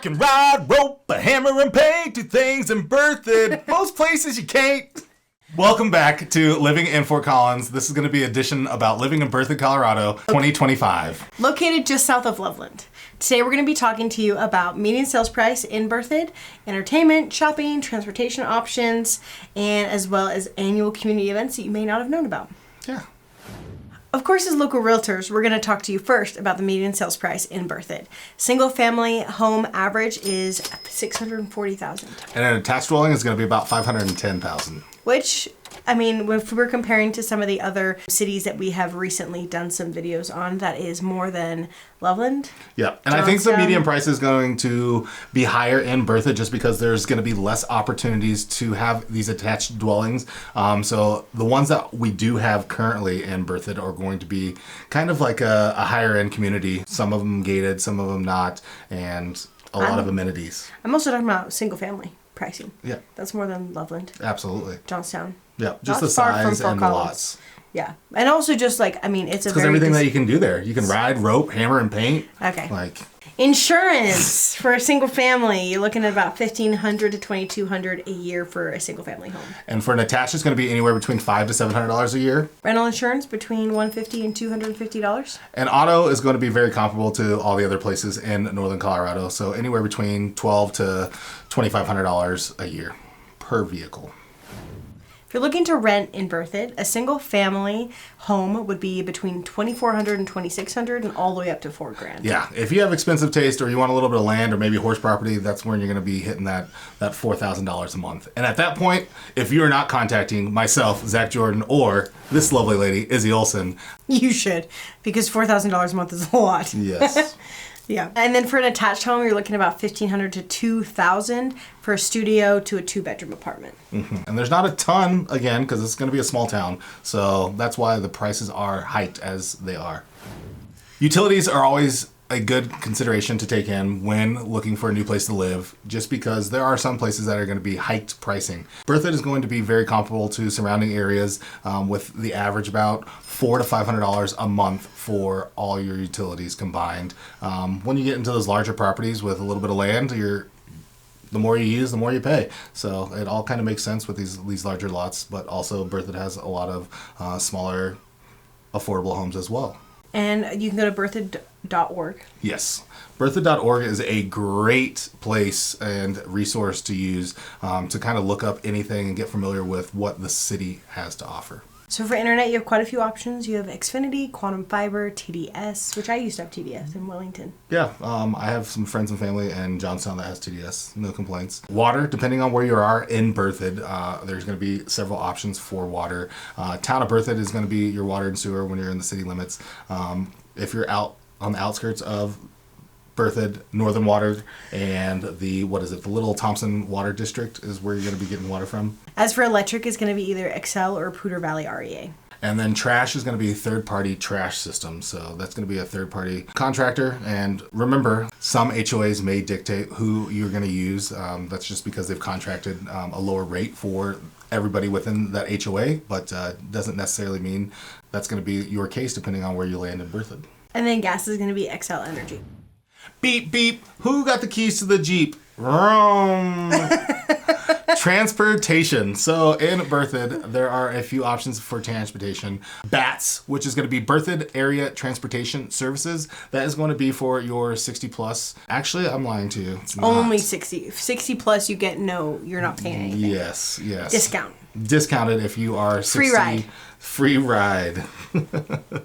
can ride, rope, a hammer, and paint, do things in Berthoud. Most places you can't. Welcome back to Living in Fort Collins. This is going to be an edition about living in Berthoud, Colorado, 2025. Located just south of Loveland. Today we're going to be talking to you about median sales price in Berthoud, entertainment, shopping, transportation options, and as well as annual community events that you may not have known about. Yeah. Of course, as local realtors, we're going to talk to you first about the median sales price in Berthoud. Single family home average is $640,000. And an attached dwelling is going to be about $510,000. Which, I mean, if we're comparing to some of the other cities that we have recently done some videos on, that is more than Loveland. Yeah, and I think the median price is going to be higher in Berthoud just because there's going to be less opportunities to have these attached dwellings. So the ones that we do have currently in Berthoud are going to be kind of like a higher end community. Some of them gated, some of them not, and a lot of amenities. I'm also talking about single family pricing. Yeah. That's more than Loveland. Absolutely. Johnstown. Yeah, just Not the far from size Fort and the Collins. lots. Yeah. And also just like, I mean, it's a Because very... everything that you can do there. You can ride, rope, hammer, and paint. Okay. Like... Insurance for a single family, you're looking at about $1,500 to $2,200 a year for a single family home. And for an attached, it's going to be anywhere between $500 to $700 a year. Rental insurance between $150 and $250. And auto is going to be very comparable to all the other places in northern Colorado. So anywhere between $1,200 to $2,500 a year per vehicle. If you're looking to rent in Berthoud, a single family home would be between $2,400 and $2,600 and all the way up to $4,000. Yeah, if you have expensive taste or you want a little bit of land or maybe horse property, that's when you're going to be hitting that $4,000 a month. And at that point, if you are not contacting myself, Zach Jordan, or this lovely lady, Izzy Olson, you should, because $4,000 a month is a lot. Yes. Yeah. And then for an attached home, you're looking at about $1,500 to $2,000 for a studio to a 2-bedroom apartment. Mm-hmm. And there's not a ton, again, because it's going to be a small town. So that's why the prices are hiked as they are. Utilities are always a good consideration to take in when looking for a new place to live, just because there are some places that are going to be hiked pricing. Berthoud is going to be very comparable to surrounding areas with the average about $400 to $500 a month for all your utilities combined. When you get into those larger properties with a little bit of land, the more you use, the more you pay. So it all kind of makes sense with these larger lots, but also Berthoud has a lot of smaller, affordable homes as well. And you can go to berthoud.org. Yes. Berthoud.org is a great place and resource to use to kind of look up anything and get familiar with what the city has to offer. So for internet, you have quite a few options. You have Xfinity, Quantum Fiber, TDS, which I used to have TDS in Wellington. Yeah, I have some friends and family in Johnstown that has TDS. No complaints. Water, depending on where you are in Berthoud, there's going to be several options for water. Town of Berthoud is going to be your water and sewer when you're in the city limits. If you're out on the outskirts of Berthoud, Northern Water, and the Little Thompson Water District is where you're going to be getting water from. As for electric, it's going to be either Excel or Poudre Valley REA. And then trash is going to be a third-party trash system. So that's going to be a third-party contractor. And remember, some HOAs may dictate who you're going to use. That's just because they've contracted a lower rate for everybody within that HOA, but doesn't necessarily mean that's going to be your case depending on where you land in Berthoud. And then gas is going to be XL Energy. Beep, beep. Who got the keys to the Jeep? Wrong. Transportation. So in Berthoud, there are a few options for transportation. BATS, which is going to be Berthoud Area Transportation Services. That is going to be for your 60 plus. Actually, I'm lying to you. It's not. Only 60. 60 plus, you're not paying anything. Yes. Discount. Discounted if you are 60. Free ride. Free ride.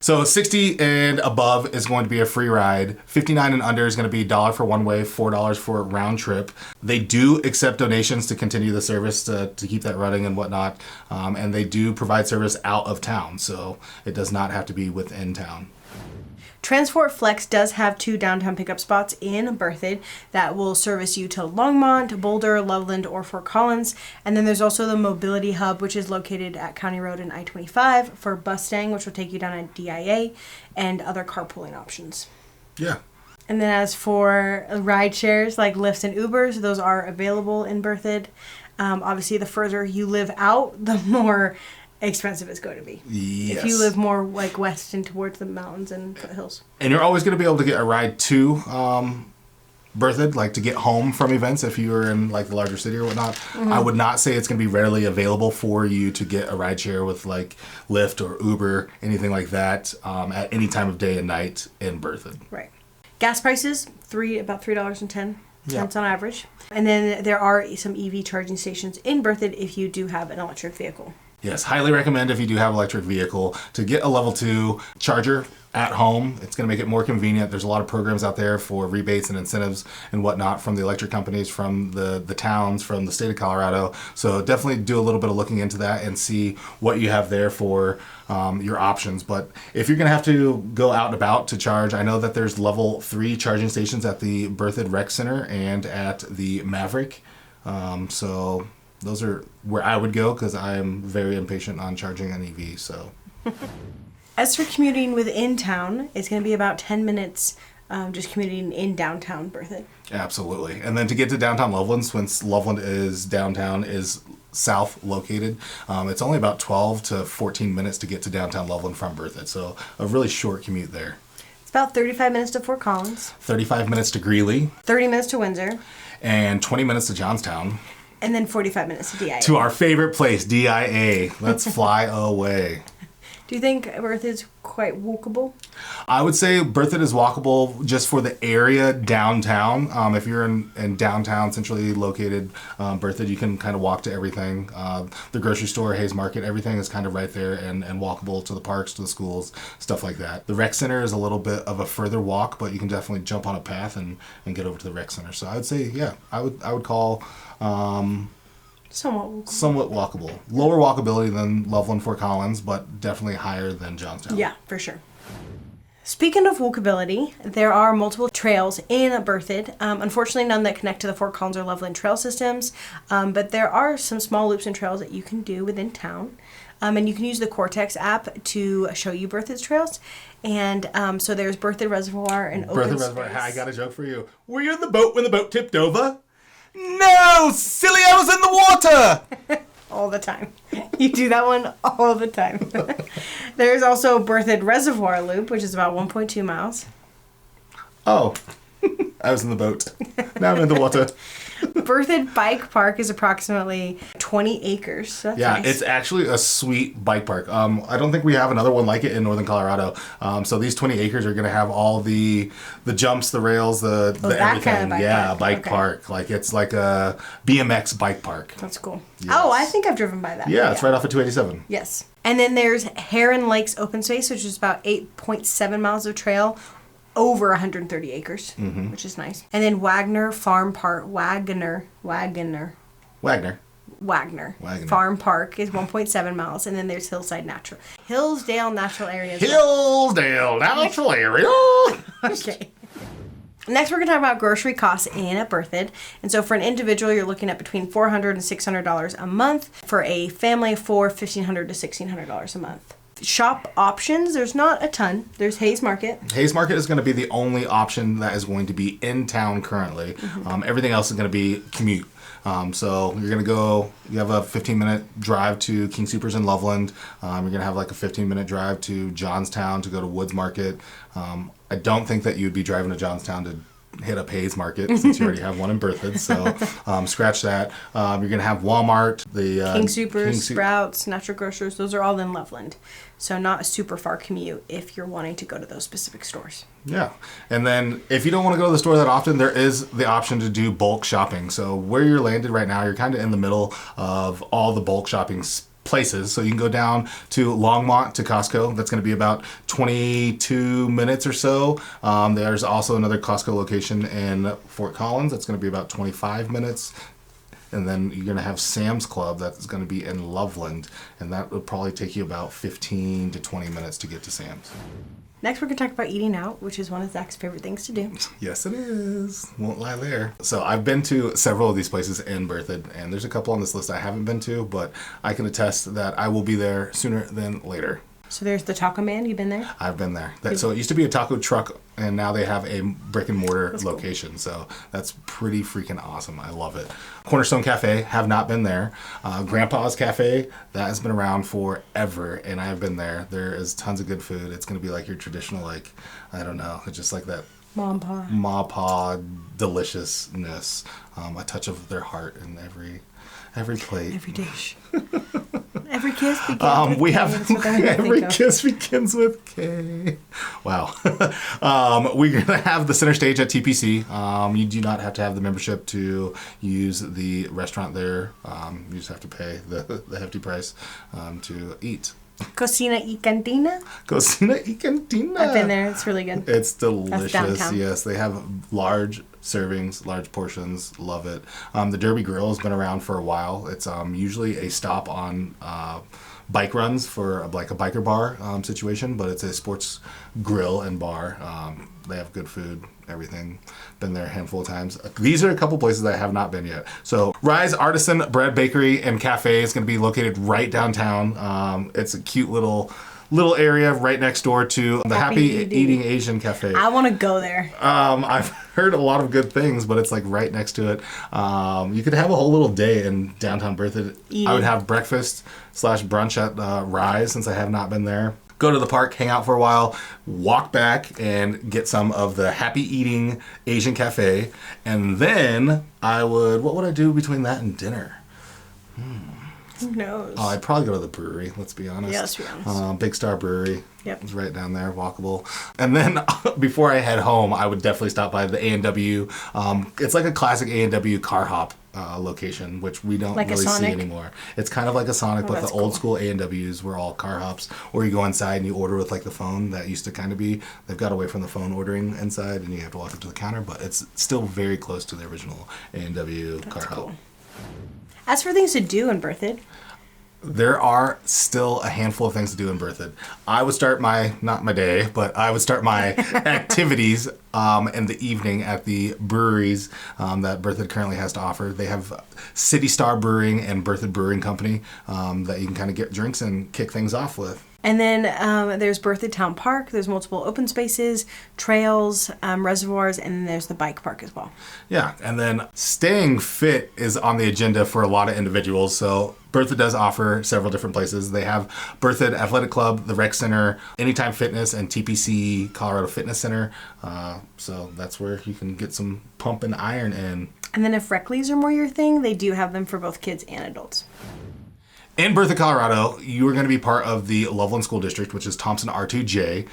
So 60 and above is going to be a free ride. 59 and under is going to be $1 for one way, $4 for a round trip. They do accept donations to continue the service to keep that running and whatnot. And they do provide service out of town. So it does not have to be within town. Transport Flex does have 2 downtown pickup spots in Berthoud that will service you to Longmont, Boulder, Loveland, or Fort Collins. And then there's also the Mobility Hub, which is located at County Road and I-25 for Bustang, which will take you down at DIA, and other carpooling options. Yeah. And then as for ride shares like Lyfts and Ubers, those are available in Berthoud. Obviously, the further you live out, the more expensive it's going to be. Yes. If you live more like west and towards the mountains and foothills. And you're always going to be able to get a ride to Berthoud, like to get home from events if you were in like the larger city or whatnot. I would not say it's going to be readily available for you to get a rideshare with like Lyft or Uber, anything like that, at any time of day and night in Berthoud. Right. Gas prices, about $3.10 Yeah. on average. And then there are some EV charging stations in Berthoud if you do have an electric vehicle. Yes, highly recommend if you do have an electric vehicle to get a level 2 charger at home. It's going to make it more convenient. There's a lot of programs out there for rebates and incentives and whatnot from the electric companies, from the towns, from the state of Colorado. So definitely do a little bit of looking into that and see what you have there for your options. But if you're going to have to go out and about to charge, I know that there's level 3 charging stations at the Berthoud Rec Center and at the Maverick. So those are where I would go because I am very impatient on charging an EV. So, as for commuting within town, it's going to be about 10 minutes just commuting in downtown Berthoud. Absolutely. And then to get to downtown Loveland, since Loveland is downtown, is south located, it's only about 12 to 14 minutes to get to downtown Loveland from Berthoud. So a really short commute there. It's about 35 minutes to Fort Collins. 35 minutes to Greeley. 30 minutes to Windsor. And 20 minutes to Johnstown. And then 45 minutes to DIA. To our favorite place, DIA. Let's fly away. Do you think Berthoud's quite walkable? I would say Berthoud is walkable just for the area downtown. If you're in downtown, centrally located Berthoud, you can kind of walk to everything. The grocery store, Hayes Market, everything is kind of right there and walkable to the parks, to the schools, stuff like that. The rec center is a little bit of a further walk, but you can definitely jump on a path and get over to the rec center. So I would say, yeah, I would call somewhat walkable. Lower walkability than Loveland, Fort Collins, but definitely higher than Johnstown. Yeah, for sure. Speaking of walkability, there are multiple trails in Berthoud. Unfortunately, none that connect to the Fort Collins or Loveland trail systems, but there are some small loops and trails that you can do within town. And you can use the Cortex app to show you Berthoud's trails. And so there's Berthoud Reservoir and Open Berthoud Reservoir. Space. I got a joke for you. Were you in the boat when the boat tipped over? No, silly, I was in the water. All the time. You do that one all the time. There's also Berthoud Reservoir Loop, which is about 1.2 miles. Oh, I was in the boat. Now I'm in the water. Berthoud Bike Park is approximately 20 acres. So that's nice. It's actually a sweet bike park. I don't think we have another one like it in northern Colorado. So these 20 acres are going to have all the jumps, the rails, the everything. Kind of bike park. Park. Like it's like a BMX bike park. That's cool. Yes. Oh, I think I've driven by that. Yeah, it's right off of 287. Yes. And then there's Heron Lakes Open Space, which is about 8.7 miles of trail, over 130 acres, which is nice. And then Wagner Farm Park, Wagner Farm Park is 1.7 miles, and then there's Hillsdale Natural Area. Hillsdale Natural Area. Okay. Next, we're going to talk about grocery costs in Berthoud. And so for an individual, you're looking at between $400 and $600 a month. For a family of four, $1,500 to $1,600 a month. Shop options, there's not a ton. There's Hayes Market. Hayes Market is going to be the only option that is going to be in town currently. Everything else is going to be commute. So you're going to go, you have a 15-minute drive to King Soopers in Loveland. You're going to have like a 15-minute drive to Johnstown to go to Woods Market. I don't think that you'd be driving to Johnstown to hit up Hayes Market since you already have one in Berthoud. So scratch that. You're going to have Walmart, the King Soopers, Sprouts, Natural Grocers. Those are all in Loveland. So not a super far commute if you're wanting to go to those specific stores. Yeah. And then if you don't want to go to the store that often, there is the option to do bulk shopping. So where you're landed right now, you're kind of in the middle of all the bulk shopping places. So you can go down to Longmont to Costco. That's going to be about 22 minutes or so. There's also another Costco location in Fort Collins. That's going to be about 25 minutes. And then you're going to have Sam's Club that's going to be in Loveland. And that would probably take you about 15 to 20 minutes to get to Sam's. Next, we're going to talk about eating out, which is one of Zach's favorite things to do. Yes, it is. Won't lie there. So I've been to several of these places in Berthoud, and there's a couple on this list I haven't been to, but I can attest that I will be there sooner than later. So there's the Taco Man. You been there? I've been there. So it used to be a taco truck, and now they have a brick and mortar location. Cool. So that's pretty freaking awesome. I love it. Cornerstone Cafe, have not been there. Grandpa's Cafe, that has been around forever, and I have been there. There is tons of good food. It's going to be like your traditional, like, I don't know, it's just like that Mom pa. Ma pa deliciousness, a touch of their heart in every plate. Every dish. Every kiss begins with We K. have That's what I every think of. kiss begins with K. Wow. We're gonna have the center stage at TPC. You do not have to have the membership to use the restaurant there. You just have to pay the hefty price to eat. Cocina y Cantina. Cocina y Cantina. I've been there. It's really good. It's delicious. downtown. Yes, they have large servings, large portions. Love it. The Derby Grill has been around for a while. It's usually a stop on bike runs for like a biker bar situation, but it's a sports grill and bar. They have good food, everything. Been there a handful of times. These are a couple places that I have not been yet. So Rise Artisan Bread Bakery and Cafe is going to be located right downtown. It's a cute little area right next door to the Happy Eating Asian Cafe. I want to go there. I've heard a lot of good things, but it's like right next to it. You could have a whole little day in downtown Berthoud. I would have breakfast / brunch at Rise, since I have not been there. Go to the park, hang out for a while, walk back and get some of the Happy Eating Asian Cafe. And then what would I do between that and dinner? Who knows? I'd probably go to the brewery, let's be honest. Yeah, let's be honest. Big Star Brewery. Yep. It's right down there, walkable. And then before I head home, I would definitely stop by the A&W. It's like a classic A&W car hop location, which we don't Like a really see Sonic? anymore. It's kind of like a Sonic, but the that's old cool. school A&Ws were all car hops. Or you go inside and you order with like the phone. That used to kind of be, they've got away from the phone ordering inside and you have to walk up to the counter, but it's still very close to the original A&W car hop. Cool. As for things to do in Berthoud, There are still a handful of things to do in Berthoud. I would start not my day, but I would start my activities in the evening at the breweries that Berthoud currently has to offer. They have City Star Brewing and Berthoud Brewing Company that you can kind of get drinks and kick things off with. and then there's Berthoud Town Park. There's multiple open spaces, trails, reservoirs, and then there's the bike park as well. Yeah, and then staying fit is on the agenda for a lot of individuals. So Berthoud does offer several different places. They have Berthoud Athletic Club, the Rec Center, Anytime Fitness, and TPC Colorado Fitness Center. So that's where you can get some pump and iron in. And then if rec leagues are more your thing, they do have them for both kids and adults. In Berthoud, you are going to be part of the Loveland School District, which is Thompson R2J.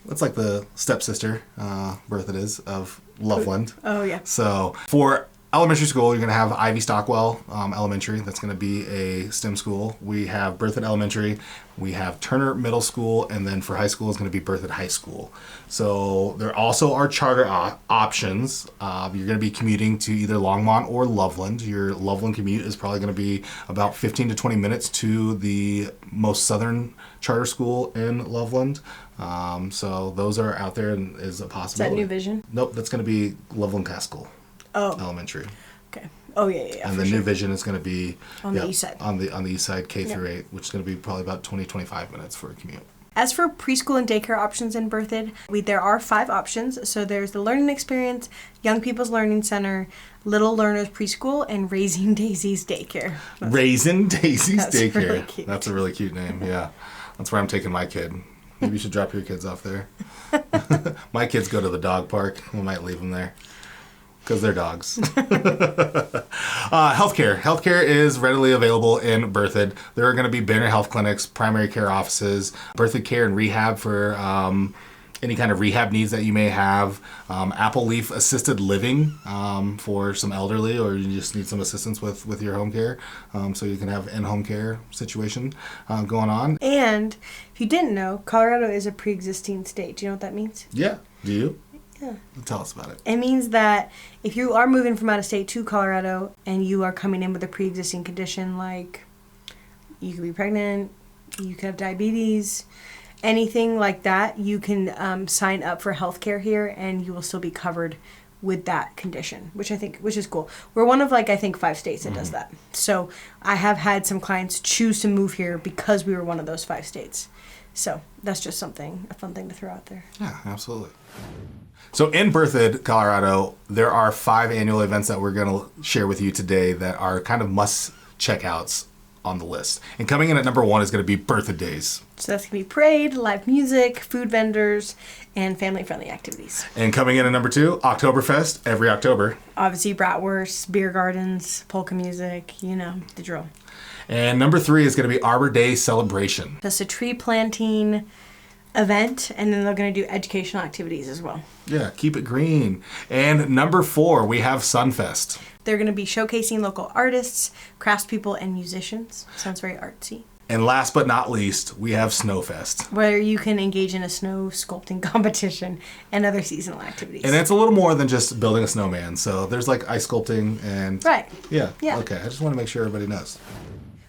It's like the stepsister, Berthoud is, of Loveland. Oh, yeah. So for elementary school, you're going to have Ivy Stockwell Elementary. That's going to be a STEM school. We have Berthoud Elementary. We have Turner Middle School. And then for high school, it's going to be Berthoud High School. So there also are charter options. You're going to be commuting to either Longmont or Loveland. Your Loveland commute is probably going to be about 15 to 20 minutes to the most southern charter school in Loveland. So those are out there and is a possibility. Is that New Vision? Nope, that's going to be Loveland Castle. Oh. Elementary. Okay. Oh, yeah. And the New Vision is going to be On the east side. On the east side, K through 8, which is going to be probably about 20-25 minutes for a commute. As for preschool and daycare options in Berthoud, there are 5 options. So there's the Learning Experience, Young People's Learning Center, Little Learners Preschool, and Raising Daisies Daycare. Raising Daisies Daycare. Really cute. That's a really cute name, yeah. That's where I'm taking my kid. Maybe you should drop your kids off there. My kids go to the dog park. We might leave them there. Because they're dogs. Healthcare. Healthcare is readily available in Berthoud. There are going to be Banner Health Clinics, primary care offices, Berthoud Care and Rehab for any kind of rehab needs that you may have. Apple Leaf Assisted Living for some elderly, or you just need some assistance with your home care. So you can have in-home care situation going on. And if you didn't know, Colorado is a pre-existing state. Do you know what that means? Yeah. Do you? Yeah. Tell us about it. It means that if you are moving from out of state to Colorado and you are coming in with a pre-existing condition, like you could be pregnant, you could have diabetes, anything like that, you can sign up for healthcare here and you will still be covered with that condition, which is cool. We're one of 5 states that does that. So I have had some clients choose to move here because we were one of those 5 states. So that's just a fun thing to throw out there. Yeah, absolutely. So in Berthoud, Colorado, there are 5 annual events that we're going to share with you today that are kind of must checkouts on the list. And coming in at number 1 is going to be Berthoud Days. So that's going to be parade, live music, food vendors, and family-friendly activities. And coming in at number 2, Oktoberfest, every October. Obviously, bratwurst, beer gardens, polka music, you know, the drill. And number 3 is going to be Arbor Day Celebration. Just a tree planting event, and then they're going to do educational activities as well. Yeah, keep it green. And number 4, we have Sunfest. They're going to be showcasing local artists, craftspeople, and musicians. Sounds very artsy. And last but not least, we have Snowfest. Where you can engage in a snow sculpting competition and other seasonal activities. And it's a little more than just building a snowman. So there's like ice sculpting and... Right. Yeah. Yeah. Okay, I just want to make sure everybody knows.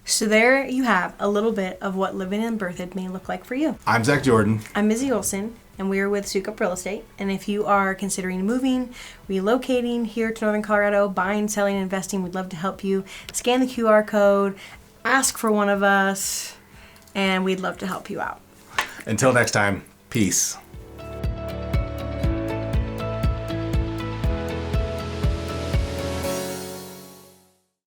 So there you have a little bit of what living in Berthoud may look like for you. I'm Zach Jordan. I'm Izzy Olson, and we are with Sukup Real Estate. And if you are considering moving, relocating here to Northern Colorado, buying, selling, investing, we'd love to help you. Scan the QR code, ask for one of us, and we'd love to help you out. Until next time, peace.